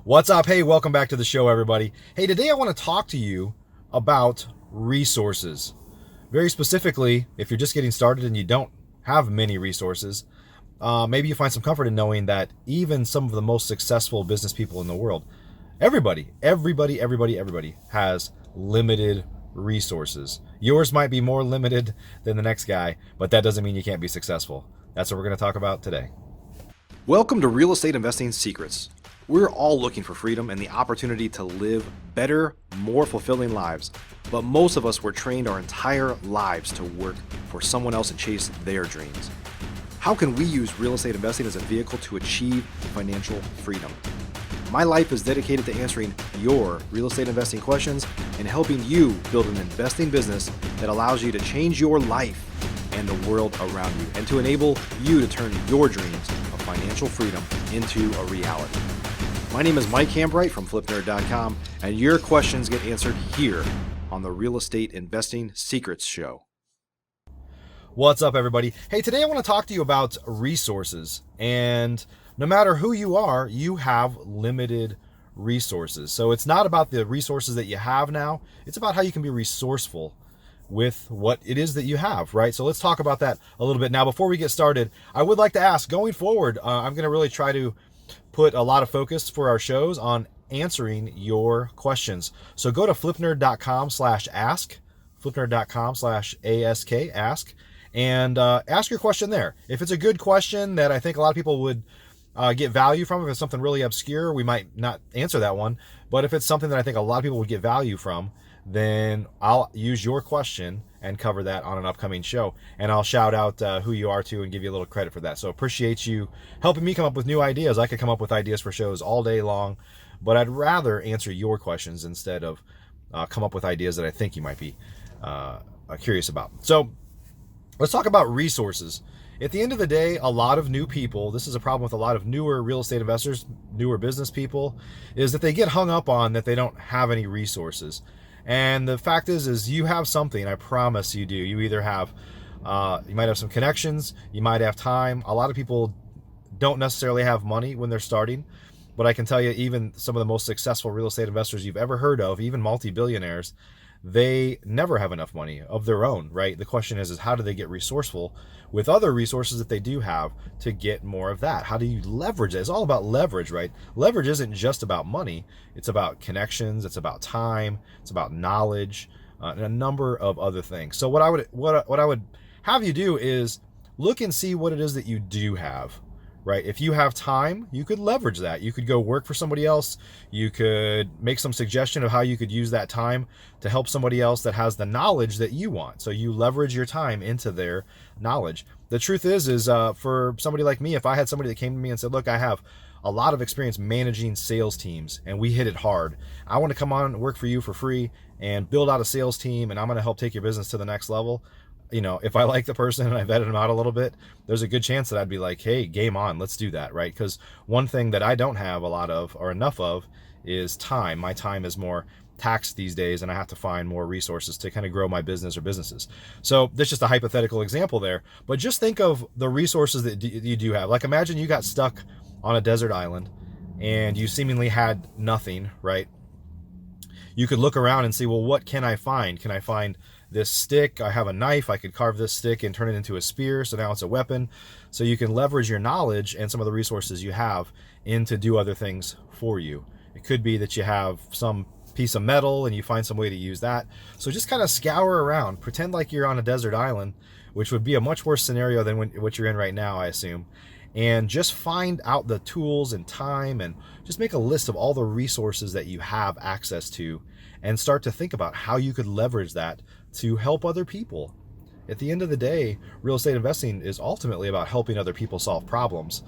What's up? Hey, welcome back to the show, everybody. Hey, today I want to talk to you about resources. Very specifically, if you're just getting started and you don't have many resources, maybe you find some comfort in knowing that even some of the most successful business people in the world, everybody has limited resources. Yours might be more limited than the next guy, but that doesn't mean you can't be successful. That's what we're going to talk about today. Welcome to Real Estate Investing Secrets. We're all looking for freedom and the opportunity to live better, more fulfilling lives. But most of us were trained our entire lives to work for someone else and chase their dreams. How can we use real estate investing as a vehicle to achieve financial freedom? My life is dedicated to answering your real estate investing questions and helping you build an investing business that allows you to change your life and the world around you, and to enable you to turn your dreams of financial freedom into a reality. My name is Mike Hambright from FlipNerd.com, and your questions get answered here on the Real Estate Investing Secrets Show. What's up, everybody? Hey, today I want to talk to you about resources. And no matter who you are, you have limited resources. So it's not about the resources that you have now. It's about how you can be resourceful with what it is that you have, right? So let's talk about that a little bit. Now, before we get started, I would like to ask, going forward, I'm going to really try to put a lot of focus for our shows on answering your questions. So go to flipnerd.com/ask, flipnerd.com/ask, ask, and ask your question there. If it's a good question that I think a lot of people would get value from, if it's something really obscure, we might not answer that one. But if it's something that I think a lot of people would get value from, then I'll use your question and cover that on an upcoming show. And I'll shout out who you are to and give you a little credit for that. So appreciate you helping me come up with new ideas. I could come up with ideas for shows all day long, but I'd rather answer your questions instead of come up with ideas that I think you might be curious about. So let's talk about resources. At the end of the day, a lot of new people, this is a problem with a lot of newer real estate investors, newer business people, is that they get hung up on that they don't have any resources. And the fact is you have something. I promise you do. You either have, you might have some connections, you might have time. A lot of people don't necessarily have money when they're starting, but I can tell you, even some of the most successful real estate investors you've ever heard of, even multi-billionaires, they never have enough money of their own, right? The question is how do they get resourceful with other resources that they do have to get more of that? How do you leverage it? It's all about leverage, right? Leverage isn't just about money. It's about connections. It's about time. It's about knowledge, and a number of other things. So what I would have you do is look and see what it is that you do have. Right? If you have time, you could leverage that. You could go work for somebody else. You could make some suggestion of how you could use that time to help somebody else that has the knowledge that you want. So you leverage your time into their knowledge. The truth is for somebody like me, if I had somebody that came to me and said, look, I have a lot of experience managing sales teams and we hit it hard. I want to come on and work for you for free and build out a sales team, and I'm going to help take your business to the next level. You know, if I like the person and I vetted them out a little bit, there's a good chance that I'd be like, hey, game on, let's do that, right? Because one thing that I don't have a lot of or enough of is time. My time is more taxed these days, and I have to find more resources to kind of grow my business or businesses. So that's just a hypothetical example there. But just think of the resources that you do have. Like, imagine you got stuck on a desert island and you seemingly had nothing, right? You could look around and see, well, what can I find? Can I find this stick? I have a knife. I could carve this stick and turn it into a spear. So now it's a weapon. So you can leverage your knowledge and some of the resources you have to do other things for you. It could be that you have some piece of metal and you find some way to use that. So just kind of scour around, pretend like you're on a desert island, which would be a much worse scenario than what you're in right now, I assume. And just find out the tools and time, and just make a list of all the resources that you have access to, and start to think about how you could leverage that to help other people. At the end of the day, real estate investing is ultimately about helping other people solve problems.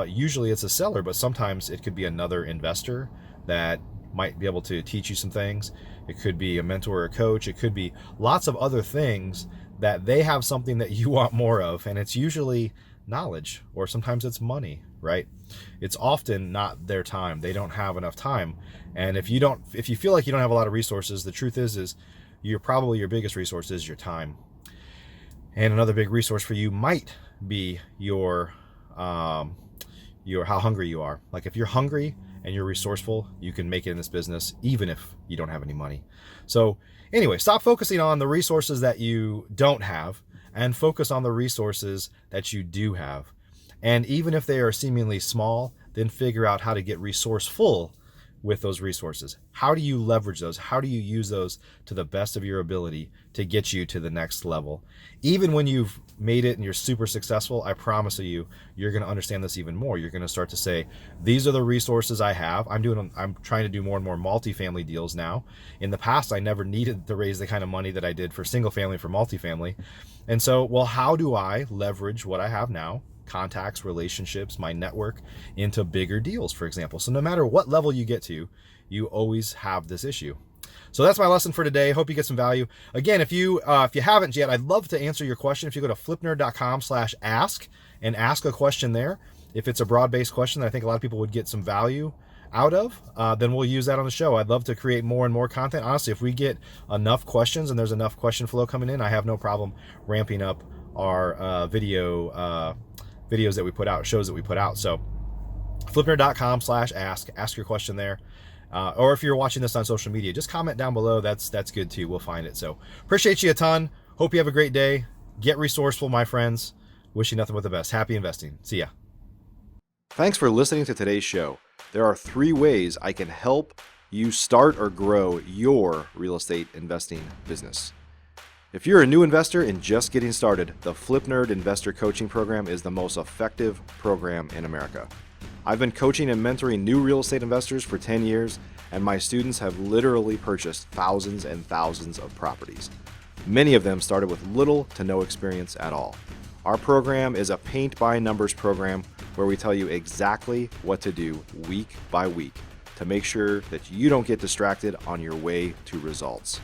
Usually it's a seller, but sometimes it could be another investor that might be able to teach you some things. It could be a mentor or a coach. It could be lots of other things that they have something that you want more of, and it's usually knowledge, or sometimes it's money, right? It's often not their time. They don't have enough time. And if you feel like you don't have a lot of resources, the truth is your biggest resource is your time. And another big resource for you might be your how hungry you are. Like, if you're hungry and you're resourceful, you can make it in this business even if you don't have any money. So anyway, stop focusing on the resources that you don't have and focus on the resources that you do have. And even if they are seemingly small, then figure out how to get resourceful with those resources. How do you leverage those? How do you use those to the best of your ability to get you to the next level? Even when you've made it and you're super successful, I promise you, you're going to understand this even more. You're going to start to say, these are the resources I have. I'm trying to do more and more multifamily deals now. In the past, I never needed to raise the kind of money that I did for single family, for multifamily. And so, well, how do I leverage what I have now? Contacts, relationships, my network, into bigger deals, for example. So no matter what level you get to, you always have this issue. So that's my lesson for today. Hope you get some value. Again, if you haven't yet, I'd love to answer your question. If you go to flipnerd.com/ask and ask a question there, if it's a broad-based question that I think a lot of people would get some value out of, then we'll use that on the show. I'd love to create more and more content. Honestly, if we get enough questions and there's enough question flow coming in, I have no problem ramping up our videos that we put out, shows that we put out. So flipnerd.com/ask, ask your question there. Or if you're watching this on social media, just comment down below. That's good too. We'll find it. So appreciate you a ton. Hope you have a great day. Get resourceful, my friends. Wish you nothing but the best. Happy investing. See ya. Thanks for listening to today's show. There are 3 ways I can help you start or grow your real estate investing business. If you're a new investor and just getting started, the Flip Nerd Investor Coaching Program is the most effective program in America. I've been coaching and mentoring new real estate investors for 10 years, and my students have literally purchased thousands and thousands of properties. Many of them started with little to no experience at all. Our program is a paint-by-numbers program where we tell you exactly what to do week by week to make sure that you don't get distracted on your way to results.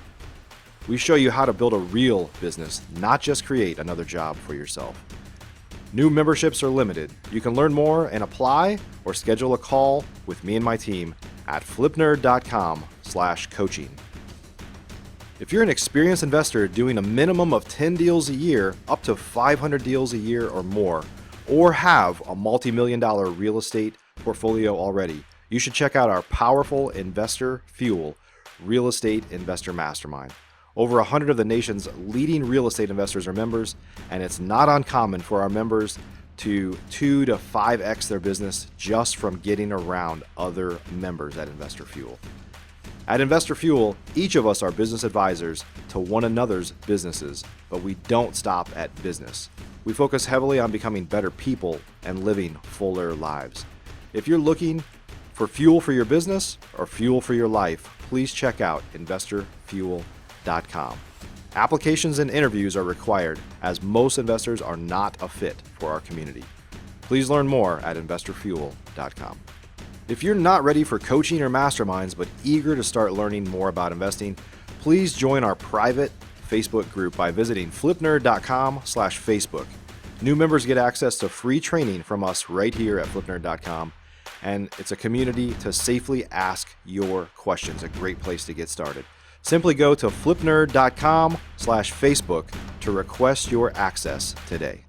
We show you how to build a real business, not just create another job for yourself. New memberships are limited. You can learn more and apply or schedule a call with me and my team at flipnerd.com/coaching. If you're an experienced investor doing a minimum of 10 deals a year, up to 500 deals a year or more, or have a multi-million-dollar real estate portfolio already, you should check out our powerful Investor Fuel Real Estate Investor Mastermind. Over 100 of the nation's leading real estate investors are members, and it's not uncommon for our members to 2 to 5x their business just from getting around other members at Investor Fuel. At Investor Fuel, each of us are business advisors to one another's businesses, but we don't stop at business. We focus heavily on becoming better people and living fuller lives. If you're looking for fuel for your business or fuel for your life, please check out InvestorFuel.com. Applications and interviews are required, as most investors are not a fit for our community. Please learn more at InvestorFuel.com. If you're not ready for coaching or masterminds but eager to start learning more about investing, please join our private Facebook group by visiting flipnerd.com/Facebook. New members get access to free training from us right here at flipnerd.com, and it's a community to safely ask your questions, a great place to get started. Simply go to flipnerd.com/Facebook to request your access today.